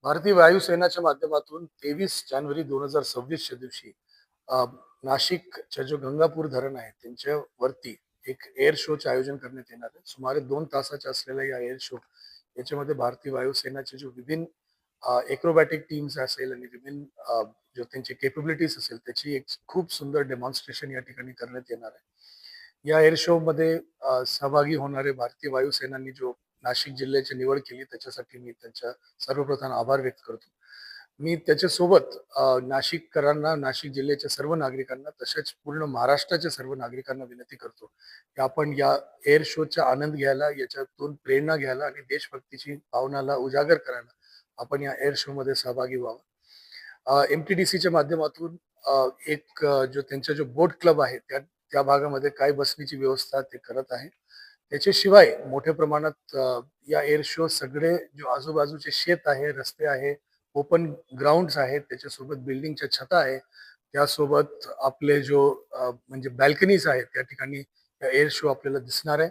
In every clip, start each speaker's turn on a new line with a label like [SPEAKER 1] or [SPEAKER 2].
[SPEAKER 1] भारतीय वायुसेनाच्या माध्यमातून 23 जानेवारी 2026च्या दिवशी अ, नाशिकच्या जो गंगापूर धरण आहे त्यांच्यावरती एक एअर शोचे आयोजन करण्यात येणार आहे. सुमारे 2 तासाच्या असलेल्या या एअर शो याच्यामध्ये भारतीय वायुसेनाचे जो विभिन्न एक्रोबॅटिक टीम्स असेल आणि विभिन्न जो त्यांची केपेबिलिटीज असेल त्याची एक खूप सुंदर डेमॉन्स्ट्रेशन या ठिकाणी करण्यात येणार आहे. या एअर शो मध्ये सहभागी होणारे भारतीय वायुसेनांनी जो नाशिक जिल्ह्याची निवड केली त्याच्यासाठी मी त्यांच्या सर्वप्रथम आभार व्यक्त करतो. मी त्याच्यासोबत नाशिककरांना, नाशिक जिल्ह्याच्या सर्व नागरिकांना तसेच पूर्ण महाराष्ट्राच्या सर्व नागरिकांना विनंती करतो की आपण या एअर शोचा आनंद घ्यायला, याच्यातून प्रेरणा घ्यायला आणि देशभक्तीची भावनाला उजागर करायला आपण या एअर शो मध्ये सहभागी व्हावं. एमटीडीसीच्या माध्यमातून जो त्यांचा जो बोट क्लब आहे त्या त्या भागामध्ये काय बसण्याची व्यवस्था ते करत आहे. त्याच्याशिवाय मोठ्या प्रमाणात या एअर शो सगळे जो आजूबाजूचे शेत आहे, रस्ते आहे, ओपन ग्राउंड्स आहेत, त्याच्यासोबत बिल्डिंगच्या छता आहे, त्यासोबत आपले जो म्हणजे बॅल्कनीज आहेत त्या ठिकाणी एअर शो आपल्याला दिसणार आहे.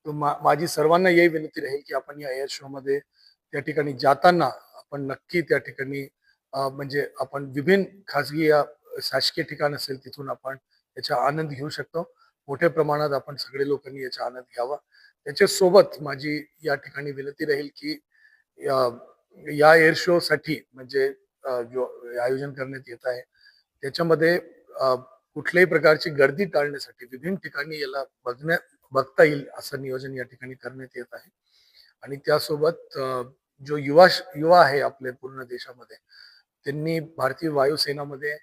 [SPEAKER 1] तर माझी सर्वांना यही विनंती राहील की आपण या एअर शो मध्ये त्या ठिकाणी जाताना आपण नक्की त्या ठिकाणी म्हणजे आपण विभिन्न खाजगी या शासकीय ठिकाण असेल तिथून आपण याचा आनंद घेऊ शकतो. मोठ्या प्रमाणात आपण सगळे लोकांनी याचा आनंद घ्यावा. त्याच्यासोबत माझी या ठिकाणी विनंती राहील की या या एअर शो साठी म्हणजे जो आयोजन करण्यात येत आहे त्याच्यामध्ये कुठल्याही प्रकारची गर्दी टाळण्यासाठी विभिन्न ठिकाणी याला बघता येईल असं नियोजन या ठिकाणी करण्यात येत आहे. आणि त्यासोबत जो युवा आहे आपल्या पूर्ण देशामध्ये त्यांनी भारतीय वायुसेनामध्ये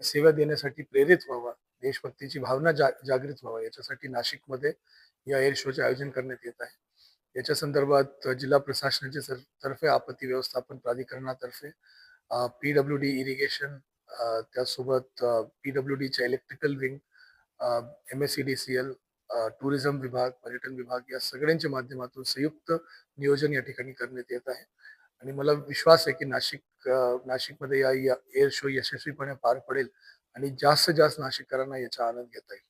[SPEAKER 1] सेवा देण्यासाठी प्रेरित व्हावं, देशभक्तीची भावना जागृत व्हावं याच्यासाठी नाशिकमध्ये या एअर शोचे आयोजन करण्यात येत आहे. याच्या संदर्भात जिल्हा प्रशासनाच्या तर्फे आपत्ती व्यवस्थापन प्राधिकरणातर्फे पीडब्ल्यूडी इरिगेशन, त्यासोबत पीडब्ल्यूडीच्या इलेक्ट्रिकल विंग, MSEDCL, टुरिझम विभाग, पर्यटन विभाग या सगळ्यांच्या माध्यमातून संयुक्त नियोजन या ठिकाणी करण्यात येत आहे. आणि मला विश्वास आहे की नाशिकमध्ये या एअर शो यशस्वीपणे पार पडेल आणि जास्तीत जास्त नाशिककरांना याचा आनंद घेता येईल.